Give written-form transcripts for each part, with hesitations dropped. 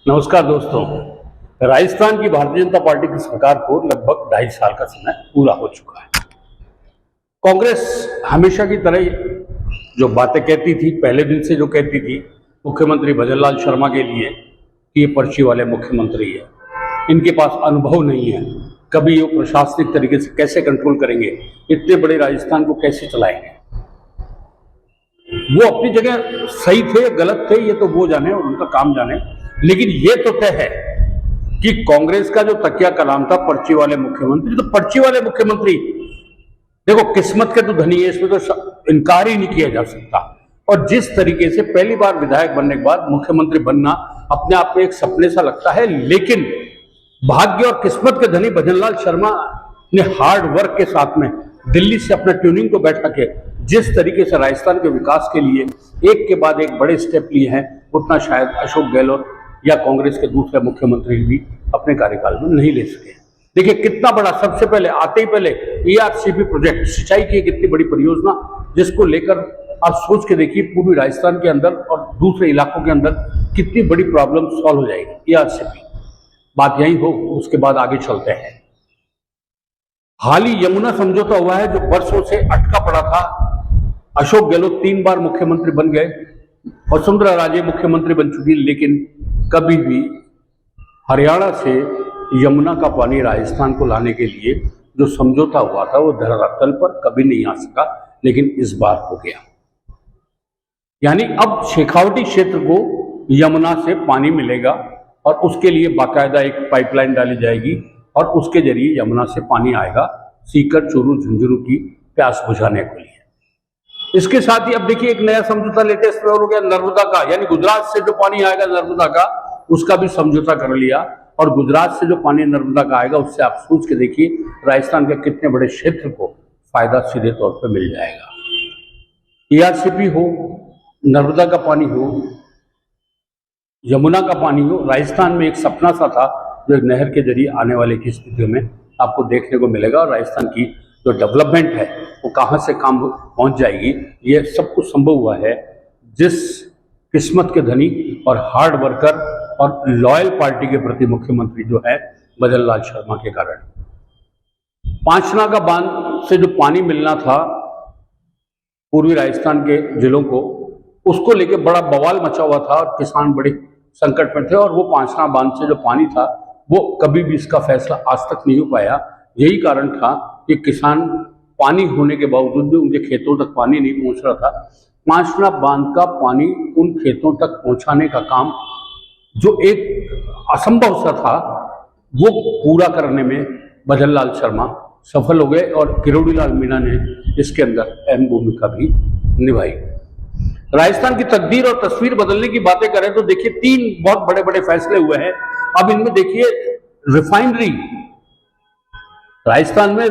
नमस्कार दोस्तों। राजस्थान की भारतीय जनता पार्टी की सरकार को लगभग 2.5 साल का समय पूरा हो चुका है। कांग्रेस हमेशा की तरह जो बातें कहती थी, पहले दिन से जो कहती थी मुख्यमंत्री भजनलाल शर्मा के लिए कि ये पर्ची वाले मुख्यमंत्री है, इनके पास अनुभव नहीं है, कभी वो प्रशासनिक तरीके से कैसे कंट्रोल करेंगे, इतने बड़े राजस्थान को कैसे चलाएंगे। वो अपनी जगह सही थे, गलत थे, ये तो वो जाने और उनका काम जाने। लेकिन ये तो तय है कि कांग्रेस का जो तकिया कलाम था पर्ची वाले मुख्यमंत्री, तो पर्ची वाले मुख्यमंत्री देखो किस्मत के तो धनी है, इसमें तो इनकार ही नहीं किया जा सकता। और जिस तरीके से पहली बार विधायक बनने के बाद मुख्यमंत्री बनना अपने आप में एक सपने सा लगता है, लेकिन भाग्य और किस्मत के धनी भजनलाल शर्मा ने हार्ड वर्क के साथ में दिल्ली से अपना ट्यूनिंग को बैठा के जिस तरीके से राजस्थान के विकास के लिए एक के बाद एक बड़े स्टेप लिए हैं, उतना शायद अशोक गहलोत या कांग्रेस के दूसरे मुख्यमंत्री भी अपने कार्यकाल में नहीं ले सके। देखिए कितना बड़ा, सबसे पहले आते ही पहले ERCP प्रोजेक्ट, सिंचाई की एक इतनी बड़ी परियोजना जिसको लेकर आप सोच के देखिए पूर्वी राजस्थान के अंदर और दूसरे इलाकों के अंदर कितनी बड़ी प्रॉब्लम सॉल्व हो जाएगी। ERCP बात यही हो, उसके बाद आगे चलते हैं। हाल ही यमुना समझौता हुआ है जो वर्षों से अटका पड़ा था। अशोक गहलोत 3 बार मुख्यमंत्री बन गए, वसुंधरा राजे मुख्यमंत्री बन चुकी, लेकिन कभी भी हरियाणा से यमुना का पानी राजस्थान को लाने के लिए जो समझौता हुआ था वो धरातल पर कभी नहीं आ सका, लेकिन इस बार हो गया। यानी अब शेखावटी क्षेत्र को यमुना से पानी मिलेगा और उसके लिए बाकायदा एक पाइपलाइन डाली जाएगी और उसके जरिए यमुना से पानी आएगा सीकर, चूरू, झुंझुनू की प्यास बुझाने के लिए। इसके साथ ही अब देखिए एक नया समझौता लेटेस्ट में हो गया नर्मदा का, यानी गुजरात से जो पानी आएगा नर्मदा का, उसका भी समझौता कर लिया। और गुजरात से जो पानी नर्मदा का आएगा उससे आप सोच के देखिए राजस्थान के कितने बड़े क्षेत्र को फायदा सीधे तौर पर मिल जाएगा। ERCP हो, नर्मदा का पानी हो, यमुना का पानी हो, राजस्थान में एक सपना सा था जो एक नहर के जरिए आने वाले की स्थिति में आपको देखने को मिलेगा। और राजस्थान की जो डेवलपमेंट है वो कहाँ से काम पहुँच जाएगी, ये सब कुछ संभव हुआ है जिस किस्मत के धनी और हार्ड वर्कर और लॉयल पार्टी के प्रति मुख्यमंत्री जो है भजनलाल शर्मा के कारण। पांचना का बांध से जो पानी मिलना था पूर्वी राजस्थान के जिलों को, उसको लेके बड़ा बवाल मचा हुआ था और किसान बड़े संकट में थे। और वो पांचना बांध से जो पानी था वो कभी भी इसका फैसला आज तक नहीं हो पाया। यही कारण था कि किसान पानी होने के बावजूद भी उनके खेतों तक पानी नहीं पहुंच रहा था। पांचना बांध का पानी उन खेतों तक पहुंचाने का काम जो एक असंभव सा था वो पूरा करने में भजनलाल शर्मा सफल हो गए और किरोड़ी लाल मीणा ने इसके अंदर अहम भूमिका भी निभाई। राजस्थान की तकदीर और तस्वीर बदलने की बातें करें तो देखिए 3 बहुत बड़े बड़े फैसले हुए हैं। अब इनमें देखिए रिफाइनरी, राजस्थान में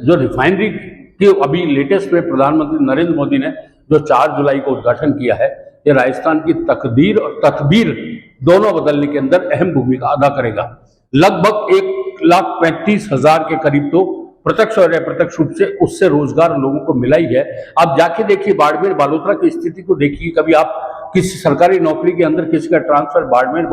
जो रिफाइनरी की अभी लेटेस्ट में प्रधानमंत्री नरेंद्र मोदी ने जो 4 जुलाई को उद्घाटन किया है, ये राजस्थान की तकदीर और तकबीर दोनों बदलने के अंदर अहम भूमिका अदा करेगा। लगभग 1,35,000 के करीब तो प्रत्यक्ष और अप्रत्यक्ष रूप से उससे रोजगार लोगों को मिला ही है। आप जाके देखिए बाड़मेर बालोतरा की स्थिति को देखिए, कभी आप किसी सरकारी नौकरी के अंदर किसी का ट्रांसफर बाड़मेर,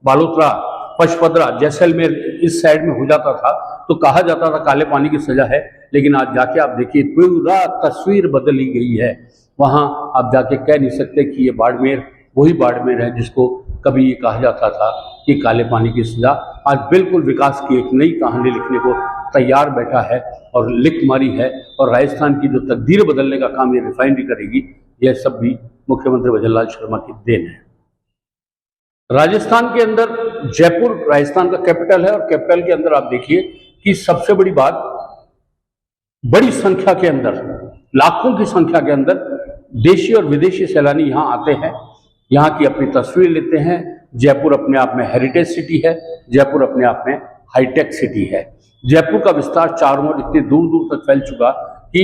बालोतरा, पचपदरा, जैसलमेर इस साइड में हो जाता था तो कहा जाता था काले पानी की सजा है, लेकिन आज जाके आप देखिए पूरा तस्वीर बदली गई है। वहां आप जाके कह नहीं सकते कि ये बाड़मेर वही बाड़मेर है जिसको कभी ये कहा जाता था कि काले पानी की सजा। आज बिल्कुल विकास की एक नई कहानी लिखने को तैयार बैठा है और लिख मारी है। और राजस्थान की जो तकदीर बदलने का काम ये रिफाइनरी करेगी, यह सब भी मुख्यमंत्री भजनलाल शर्मा की देन है। राजस्थान के अंदर जयपुर राजस्थान का कैपिटल है और कैपिटल के अंदर आप देखिए कि सबसे बड़ी बात, बड़ी संख्या के अंदर, लाखों की संख्या के अंदर देशी और विदेशी सैलानी यहाँ आते हैं, यहाँ की अपनी तस्वीर लेते हैं। जयपुर अपने आप में हेरिटेज सिटी है, जयपुर अपने आप में हाईटेक सिटी है। जयपुर का विस्तार चारों ओर इतनी दूर दूर तक फैल चुका कि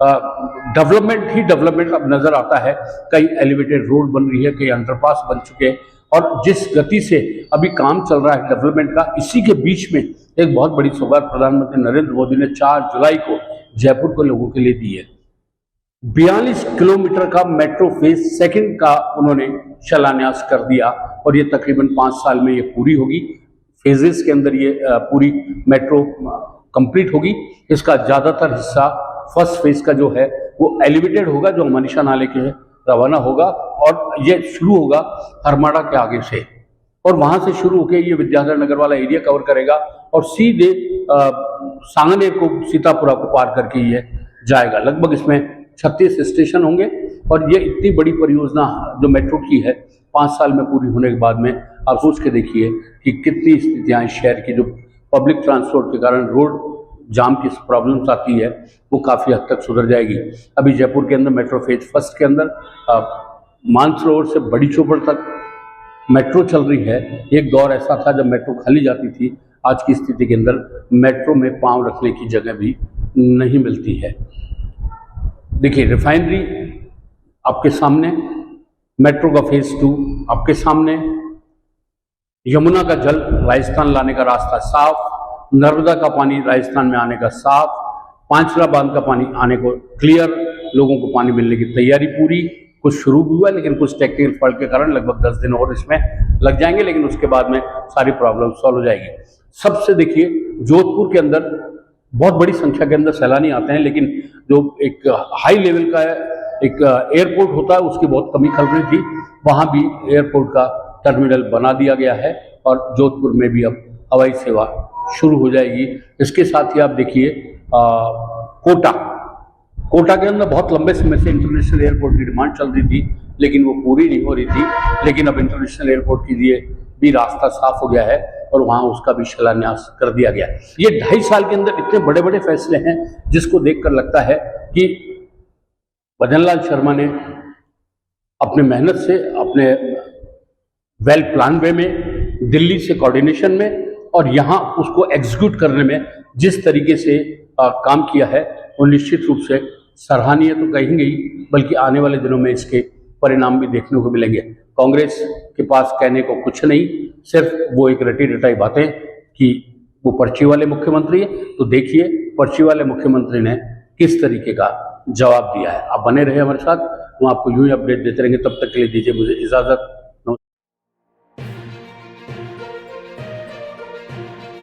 डेवलपमेंट ही डेवलपमेंट अब नजर आता है। कई एलिवेटेड रोड बन रही है, कई अंडरपास बन चुके हैं और जिस गति से अभी काम चल रहा है डेवलपमेंट का, इसी के बीच में एक बहुत बड़ी सौगात प्रधानमंत्री नरेंद्र मोदी ने 4 जुलाई को जयपुर को लोगों के लिए दी है। 42 किलोमीटर का मेट्रो फेज सेकंड का उन्होंने शिलान्यास कर दिया और ये तकरीबन 5 साल में ये पूरी होगी। फेजेस के अंदर ये पूरी मेट्रो कंप्लीट होगी। इसका ज़्यादातर हिस्सा फर्स्ट फेज का जो है वो एलिवेटेड होगा, जो मनीषा नाले के रवाना होगा और ये शुरू होगा हरमाड़ा के आगे से और वहाँ से शुरू होकर ये विद्याधर नगर वाला एरिया कवर करेगा और सीधे सांगने को सीतापुरा को पार करके ये जाएगा। लगभग इसमें 36 स्टेशन होंगे और ये इतनी बड़ी परियोजना जो मेट्रो की है 5 साल में पूरी होने के बाद में आप सोच के देखिए कि कितनी स्थितियाँ शहर की जो पब्लिक ट्रांसपोर्ट के कारण रोड जाम की प्रॉब्लम्स आती है वो काफ़ी हद तक सुधर जाएगी। अभी जयपुर के अंदर मेट्रो फेज फर्स्ट के अंदर मानसरोवर से बड़ी चौपड़ तक मेट्रो चल रही है। एक दौर ऐसा था जब मेट्रो खाली जाती थी, आज की स्थिति के अंदर मेट्रो में पाँव रखने की जगह भी नहीं मिलती है। देखिए रिफाइनरी आपके सामने, मेट्रो का फेज 2 आपके सामने, यमुना का जल राजस्थान लाने का रास्ता साफ, नर्मदा का पानी राजस्थान में आने का साफ, पांचरा बांध का पानी आने को क्लियर, लोगों को पानी मिलने की तैयारी पूरी। कुछ शुरू भी हुआ लेकिन कुछ टेक्निकल फॉल्ट के कारण लगभग 10 दिन और इसमें लग जाएंगे, लेकिन उसके बाद में सारी प्रॉब्लम सॉल्व हो जाएगी। सबसे देखिए जोधपुर के अंदर बहुत बड़ी संख्या के अंदर सैलानी आते हैं, लेकिन जो एक हाई लेवल का एक एयरपोर्ट होता है उसकी बहुत कमी खल रही थी। वहाँ भी एयरपोर्ट का टर्मिनल बना दिया गया है और जोधपुर में भी अब हवाई सेवा शुरू हो जाएगी। इसके साथ ही आप देखिए कोटा के अंदर बहुत लंबे समय से इंटरनेशनल एयरपोर्ट की डिमांड चल रही थी, लेकिन वो पूरी नहीं हो रही थी। लेकिन अब इंटरनेशनल एयरपोर्ट के लिए भी रास्ता साफ हो गया है और वहाँ उसका भी शिलान्यास कर दिया गया। ये 2.5 साल के अंदर इतने बड़े बड़े फैसले हैं जिसको देखकर लगता है कि भजन लाल शर्मा ने अपने मेहनत से, अपने वेल प्लान वे में, दिल्ली से कोऑर्डिनेशन में और यहाँ उसको एग्जीक्यूट करने में जिस तरीके से काम किया है वो निश्चित रूप से सराहनीय तो कहेंगे ही, बल्कि आने वाले दिनों में इसके परिणाम भी देखने को मिलेंगे। कांग्रेस के पास कहने को कुछ नहीं, सिर्फ वो एक रटी रटाई बातें कि वो पर्ची वाले मुख्यमंत्री है। तो देखिए पर्ची वाले मुख्यमंत्री ने किस तरीके का जवाब दिया है। आप बने रहे हमारे साथ, हम आपको यूं ही अपडेट देते रहेंगे। तब तक के लिए दीजिए मुझे इजाज़त।